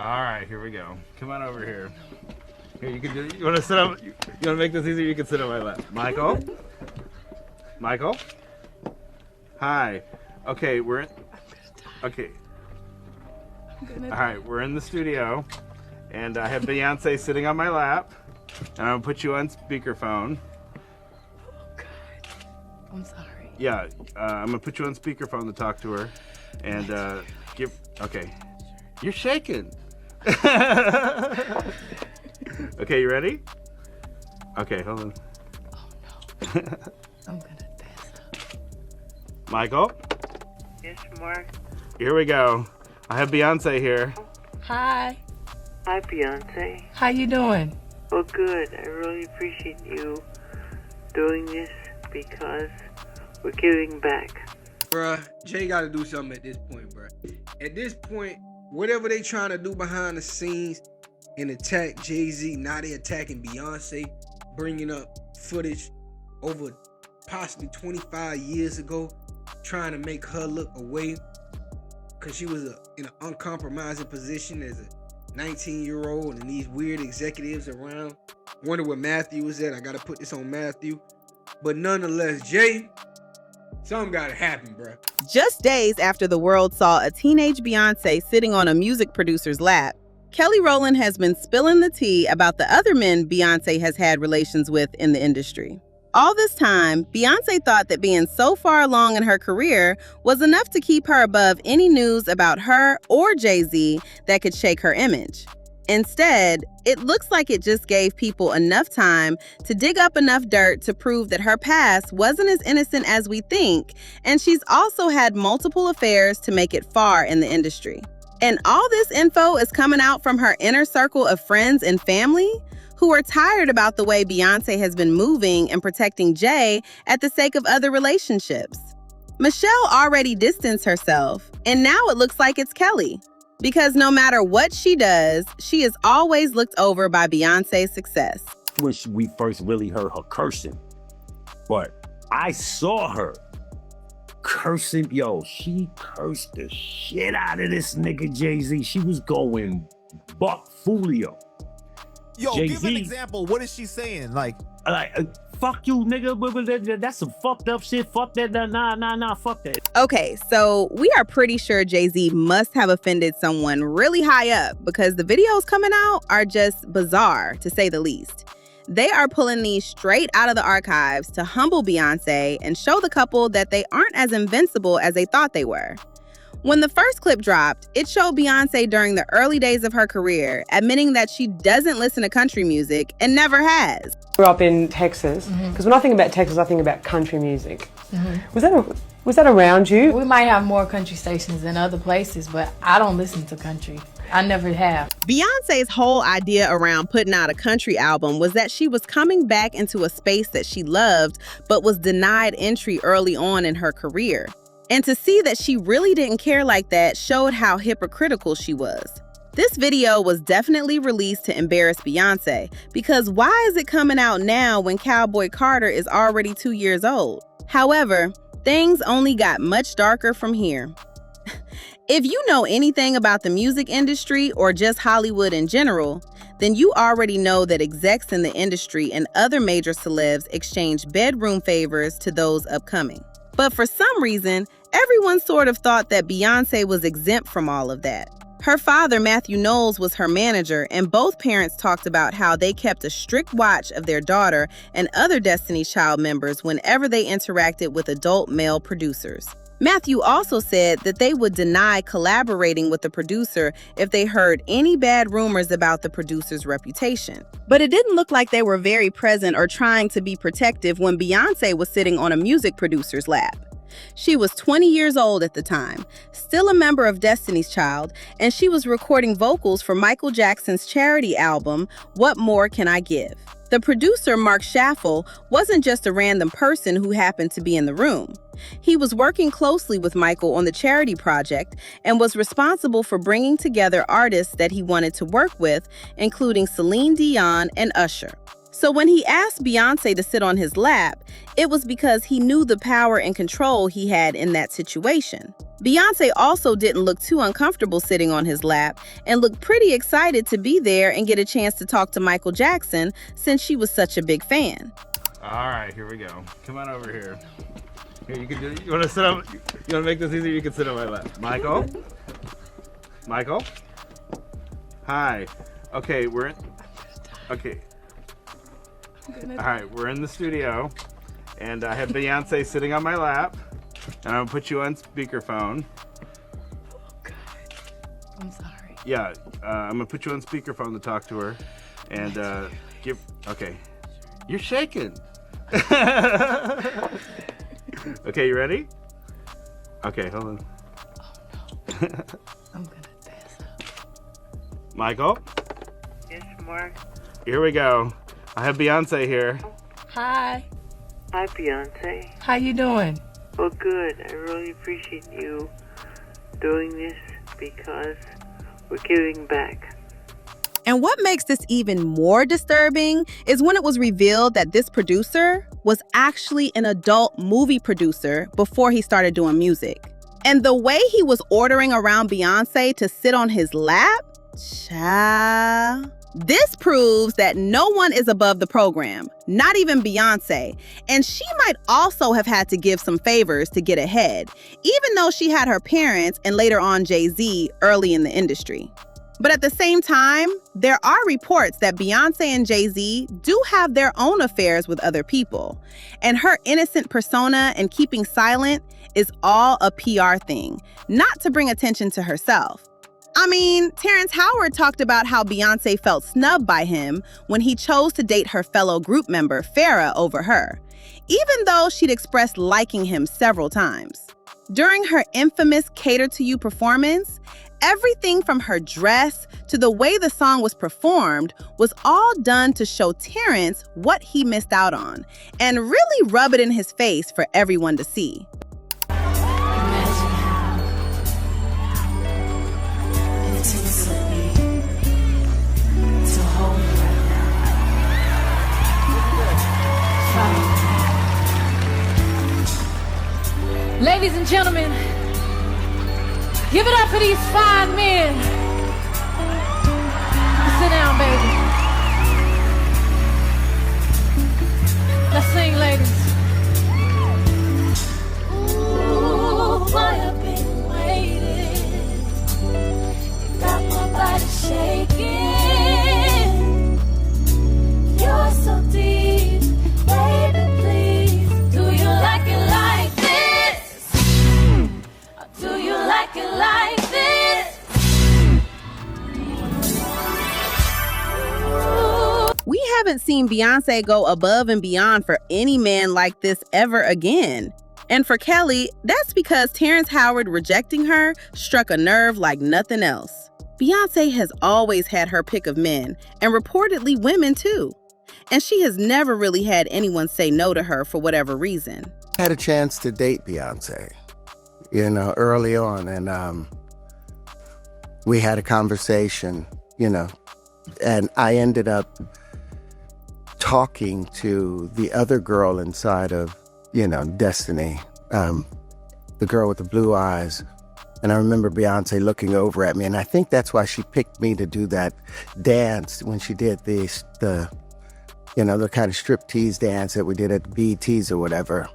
All right, here we go. Come on over here. Here, you can do. You want to sit up? You want to make this easier? You can sit on my lap. Michael. Michael. Hi. Okay, we're in. Okay. All right, we're in the studio, and I have Beyonce sitting on my lap, and I'm gonna put you on speakerphone. Oh God. I'm sorry. Yeah, I'm gonna put you on speakerphone to talk to her, and give. Okay. You're shaking. Okay, you ready? Okay, hold on. Oh no. I'm gonna pass up. Michael? Yes, Mark. Here we go. I have Beyonce here. Hi. Hi, Beyonce. How you doing? Well, good. I really appreciate you doing this because we're giving back. Bruh, Jay gotta do something at this point, bruh. At this point, whatever they trying to do behind the scenes and attack Jay-Z, now they attacking Beyonce, bringing up footage over possibly 25 years ago, trying to make her look away because she was in an uncompromising position as a 19-year-old and these weird executives around. Wonder where Matthew was at. I gotta put this on Matthew. But nonetheless, Jay, something gotta happen, bruh. Just days after the world saw a teenage Beyonce sitting on a music producer's lap, Kelly Rowland has been spilling the tea about the other men Beyonce has had relations with in the industry. All this time, Beyonce thought that being so far along in her career was enough to keep her above any news about her or Jay-Z that could shake her image. Instead, it looks like it just gave people enough time to dig up enough dirt to prove that her past wasn't as innocent as we think, and she's also had multiple affairs to make it far in the industry. And all this info is coming out from her inner circle of friends and family who are tired about the way Beyonce has been moving and protecting Jay at the sake of other relationships. Michelle already distanced herself, and now it looks like it's Kelly. Because no matter what she does, she is always looked over by Beyonce's success. When we first really heard her cursing, but I saw her cursing. Yo, she cursed the shit out of this nigga Jay-Z. She was going buck Fulio. Yo, Jay-Z, give an example. What is she saying? Like fuck you, nigga. That's some fucked up shit. Fuck that. Nah. Fuck that. Okay, so we are pretty sure Jay-Z must have offended someone really high up because the videos coming out are just bizarre, to say the least. They are pulling these straight out of the archives to humble Beyonce and show the couple that they aren't as invincible as they thought they were. When the first clip dropped, it showed Beyonce during the early days of her career, admitting that she doesn't listen to country music and never has. Grew up in Texas, because when I think about Texas, I think about country music. Was that around you? We might have more country stations than other places, but I don't listen to country. I never have. Beyonce's whole idea around putting out a country album was that she was coming back into a space that she loved, but was denied entry early on in her career. And to see that she really didn't care like that showed how hypocritical she was. This video was definitely released to embarrass Beyonce, because why is it coming out now when Cowboy Carter is already 2 years old? However, things only got much darker from here. If you know anything about the music industry or just Hollywood in general, then you already know that execs in the industry and other major celebs exchange bedroom favors to those upcoming. But for some reason, everyone sort of thought that Beyonce was exempt from all of that. Her father, Matthew Knowles, was her manager, and both parents talked about how they kept a strict watch of their daughter and other Destiny's Child members whenever they interacted with adult male producers. Matthew also said that they would deny collaborating with the producer if they heard any bad rumors about the producer's reputation. But it didn't look like they were very present or trying to be protective when Beyonce was sitting on a music producer's lap. She was 20 years old at the time, still a member of Destiny's Child, and she was recording vocals for Michael Jackson's charity album, What More Can I Give? The producer, Mark Schaffel, wasn't just a random person who happened to be in the room. He was working closely with Michael on the charity project and was responsible for bringing together artists that he wanted to work with, including Celine Dion and Usher. So when he asked Beyonce to sit on his lap, it was because he knew the power and control he had in that situation. Beyonce also didn't look too uncomfortable sitting on his lap and looked pretty excited to be there and get a chance to talk to Michael Jackson since she was such a big fan. All right, here we go. Come on over here. Here, you can do. You want to sit on? You want to make this easier? You can sit on my lap. Michael. Michael. Hi. Okay, we're in. Okay. All right, we're in the studio, and I have Beyonce sitting on my lap, and I'm gonna put you on speakerphone. Oh God. I'm sorry. Yeah, I'm gonna put you on speakerphone to talk to her, and give. Okay. You're shaking. Okay, you ready? Okay, hold on. Oh no. I'm gonna pass out. Michael, Yes, Mark. here we go. I have Beyonce here. Hi. Hi, Beyonce. How you doing? Well, good. I really appreciate you doing this because we're giving back. And what makes this even more disturbing is when it was revealed that this producer was actually an adult movie producer before he started doing music. And the way he was ordering around Beyonce to sit on his lap, child. This proves that no one is above the program, not even Beyonce. And she might also have had to give some favors to get ahead, even though she had her parents and later on Jay-Z early in the industry. But at the same time, there are reports that Beyonce and Jay-Z do have their own affairs with other people. And her innocent persona and keeping silent is all a PR thing, not to bring attention to herself. I mean, Terrence Howard talked about how Beyonce felt snubbed by him when he chose to date her fellow group member, Farrah, over her, even though she'd expressed liking him several times. During her infamous Cater to You performance, everything from her dress to the way the song was performed was all done to show Terrence what he missed out on and really rub it in his face for everyone to see. Ladies and gentlemen, give it up for these fine men. Sit down, baby. Let's sing, ladies. Ooh, boy, I've been waiting. You got my body shaking. You're so deep, baby, please. Do you like it like this? Do you like it like this? We haven't seen Beyonce go above and beyond for any man like this ever again. And for Kelly, that's because Terrence Howard rejecting her struck a nerve like nothing else. Beyonce has always had her pick of men, and reportedly women too. And she has never really had anyone say no to her for whatever reason. I had a chance to date Beyonce, early on, and we had a conversation, and I ended up talking to the other girl inside of, Destiny, the girl with the blue eyes. And I remember Beyonce looking over at me, and I think that's why she picked me to do that dance when she did the kind of striptease dance that we did at the BETs or whatever.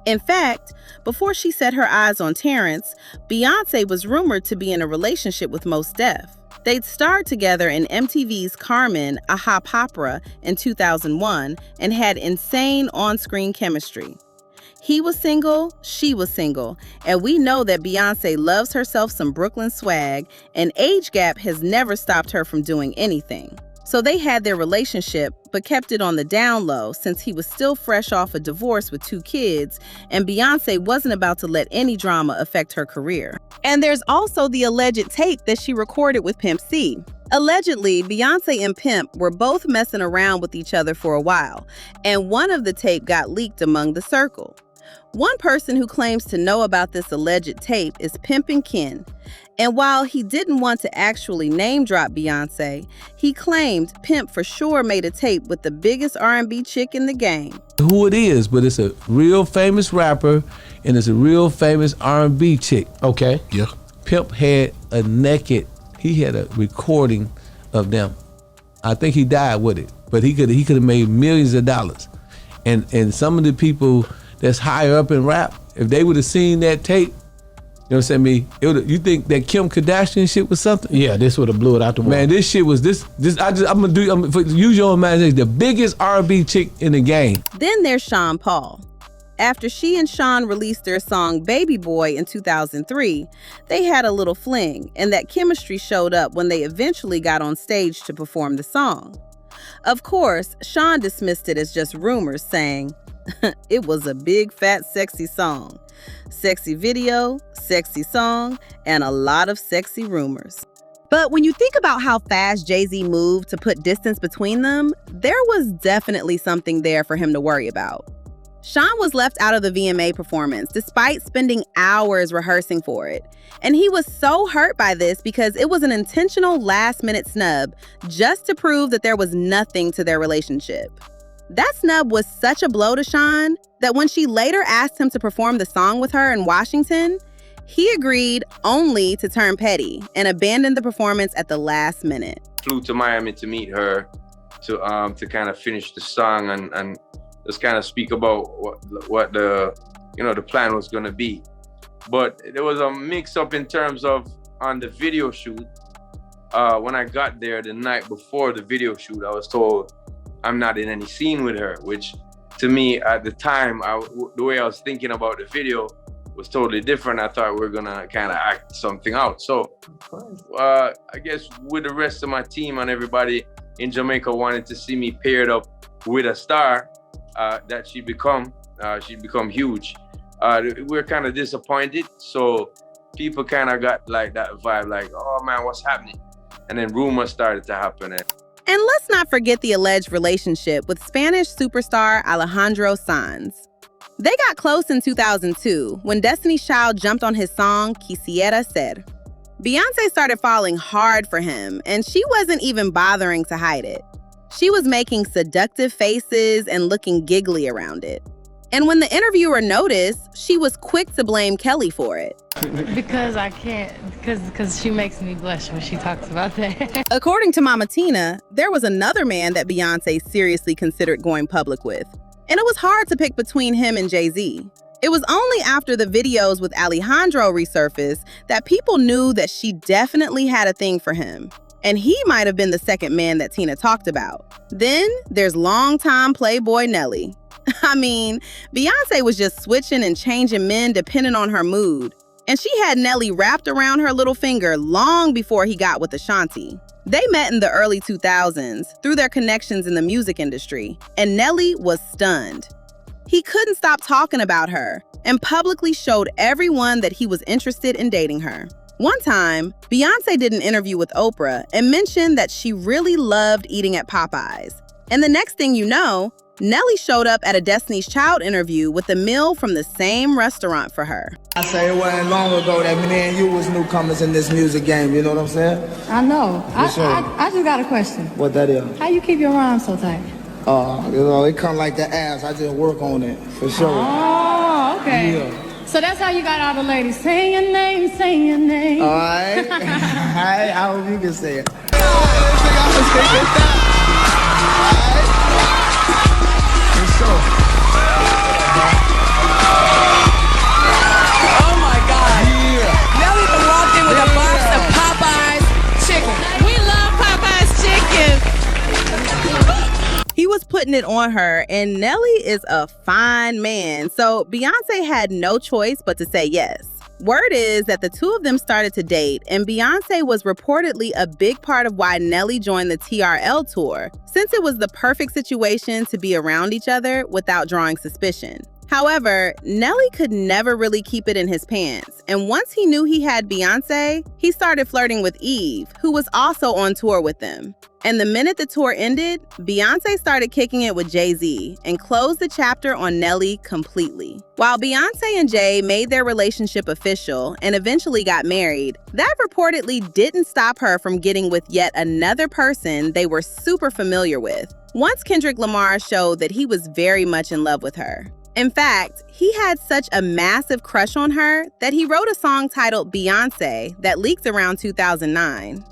In fact, before she set her eyes on Terrence, Beyonce was rumored to be in a relationship with Mos Def. They'd starred together in MTV's Carmen, a Hop Opera in 2001 and had insane on-screen chemistry. He was single, she was single, and we know that Beyonce loves herself some Brooklyn swag, and age gap has never stopped her from doing anything. So they had their relationship, but kept it on the down low since he was still fresh off a divorce with 2 kids, and Beyonce wasn't about to let any drama affect her career. And there's also the alleged tape that she recorded with Pimp C. Allegedly, Beyonce and Pimp were both messing around with each other for a while, and one of the tape got leaked among the circle. One person who claims to know about this alleged tape is Pimpin' Ken. And while he didn't want to actually name drop Beyonce, he claimed Pimp for sure made a tape with the biggest R&B chick in the game. Who it is, but it's a real famous rapper and it's a real famous R&B chick. Okay. Yeah. Pimp had he had a recording of them. I think he died with it, but he could have made millions of dollars. And some of the people that's higher up in rap, if they would have seen that tape, you know what I'm saying? You think that Kim Kardashian shit was something? Yeah, this would have blew it out the water. Man, this shit was I'm gonna use your imagination, the biggest R&B chick in the game. Then there's Sean Paul. After she and Sean released their song Baby Boy in 2003, they had a little fling, and that chemistry showed up when they eventually got on stage to perform the song. Of course, Sean dismissed it as just rumors, saying, it was a big, fat, sexy song. Sexy video, sexy song, and a lot of sexy rumors. But when you think about how fast Jay-Z moved to put distance between them, there was definitely something there for him to worry about. Sean was left out of the VMA performance despite spending hours rehearsing for it. And he was so hurt by this because it was an intentional last-minute snub just to prove that there was nothing to their relationship. That snub was such a blow to Sean that when she later asked him to perform the song with her in Washington, he agreed only to turn petty and abandoned the performance at the last minute. Flew to Miami to meet her to kind of finish the song and just kind of speak about what the plan was going to be. But there was a mix-up in terms of on the video shoot. When I got there the night before the video shoot, I was told I'm not in any scene with her, which to me at the time, the way I was thinking about the video was totally different. I thought we were gonna kind of act something out. So I guess with the rest of my team and everybody in Jamaica wanted to see me paired up with a star that she'd become huge. We're kind of disappointed. So people kind of got like that vibe, like, oh man, what's happening? And then rumors started to happen. And let's not forget the alleged relationship with Spanish superstar Alejandro Sanz. They got close in 2002 when Destiny's Child jumped on his song Quisiera Ser. Beyonce started falling hard for him, and she wasn't even bothering to hide it. She was making seductive faces and looking giggly around it. And when the interviewer noticed, she was quick to blame Kelly for it. Because I can't, because she makes me blush when she talks about that. According to Mama Tina, there was another man that Beyonce seriously considered going public with. And it was hard to pick between him and Jay-Z. It was only after the videos with Alejandro resurfaced that people knew that she definitely had a thing for him. And he might have been the second man that Tina talked about. Then there's longtime Playboy Nelly. I mean, Beyonce was just switching and changing men depending on her mood. And she had Nelly wrapped around her little finger long before he got with Ashanti. They met in the early 2000s through their connections in the music industry, and Nelly was stunned. He couldn't stop talking about her and publicly showed everyone that he was interested in dating her. One time, Beyonce did an interview with Oprah and mentioned that she really loved eating at Popeyes. And the next thing you know, Nelly showed up at a Destiny's Child interview with a meal from the same restaurant for her. I say it wasn't long ago that me and you was newcomers in this music game, you know what I'm saying? I know. Yes, sir. I just got a question. What that is? How you keep your rhymes so tight? It come like the ass. I just work on it, for sure. Oh, okay. Yeah. So that's how you got all the ladies. Say your name, say your name. All right. I hope you can say it. Oh my God. Yeah. Nelly can walk in with a box of Popeyes chicken. We love Popeyes chicken. He was putting it on her, and Nelly is a fine man, so Beyonce had no choice but to say yes. Word is that the two of them started to date, and Beyonce was reportedly a big part of why Nelly joined the TRL tour, since it was the perfect situation to be around each other without drawing suspicion. However, Nelly could never really keep it in his pants, and once he knew he had Beyonce, he started flirting with Eve, who was also on tour with them. And the minute the tour ended, Beyonce started kicking it with Jay-Z and closed the chapter on Nelly completely. While Beyonce and Jay made their relationship official and eventually got married, that reportedly didn't stop her from getting with yet another person they were super familiar with. Once Kendrick Lamar showed that he was very much in love with her. In fact, he had such a massive crush on her that he wrote a song titled Beyonce that leaked around 2009.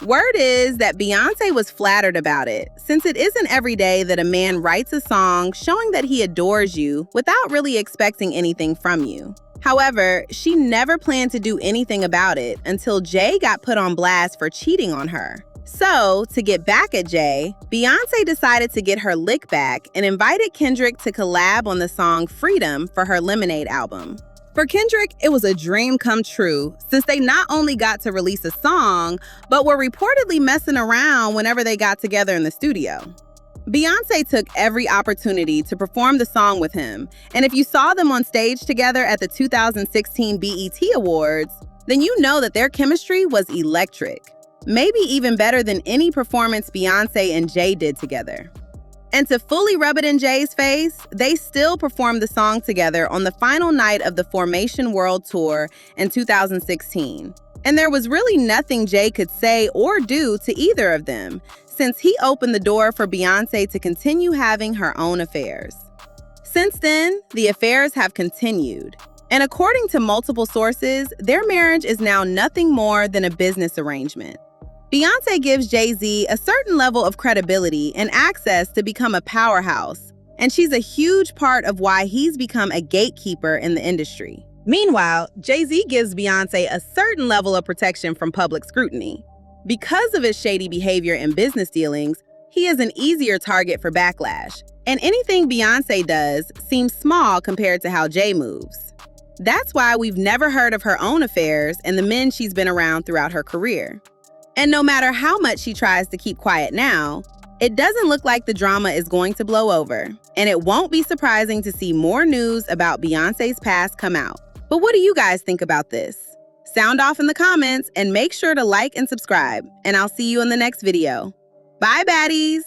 Word is that Beyonce was flattered about it, since it isn't every day that a man writes a song showing that he adores you without really expecting anything from you. However, she never planned to do anything about it until Jay got put on blast for cheating on her. So, to get back at Jay, Beyonce decided to get her lick back and invited Kendrick to collab on the song Freedom for her Lemonade album. For Kendrick, it was a dream come true, since they not only got to release a song, but were reportedly messing around whenever they got together in the studio. Beyonce took every opportunity to perform the song with him, and if you saw them on stage together at the 2016 BET Awards, then you know that their chemistry was electric. Maybe even better than any performance Beyonce and Jay did together. And to fully rub it in Jay's face, they still performed the song together on the final night of the Formation World Tour in 2016. And there was really nothing Jay could say or do to either of them, since he opened the door for Beyonce to continue having her own affairs. Since then, the affairs have continued. And according to multiple sources, their marriage is now nothing more than a business arrangement. Beyonce gives Jay-Z a certain level of credibility and access to become a powerhouse, and she's a huge part of why he's become a gatekeeper in the industry. Meanwhile, Jay-Z gives Beyonce a certain level of protection from public scrutiny. Because of his shady behavior and business dealings, he is an easier target for backlash, and anything Beyonce does seems small compared to how Jay moves. That's why we've never heard of her own affairs and the men she's been around throughout her career. And no matter how much she tries to keep quiet now, it doesn't look like the drama is going to blow over, and it won't be surprising to see more news about Beyonce's past come out. But what do you guys think about this? Sound off in the comments and make sure to like and subscribe, and I'll see you in the next video. Bye, baddies!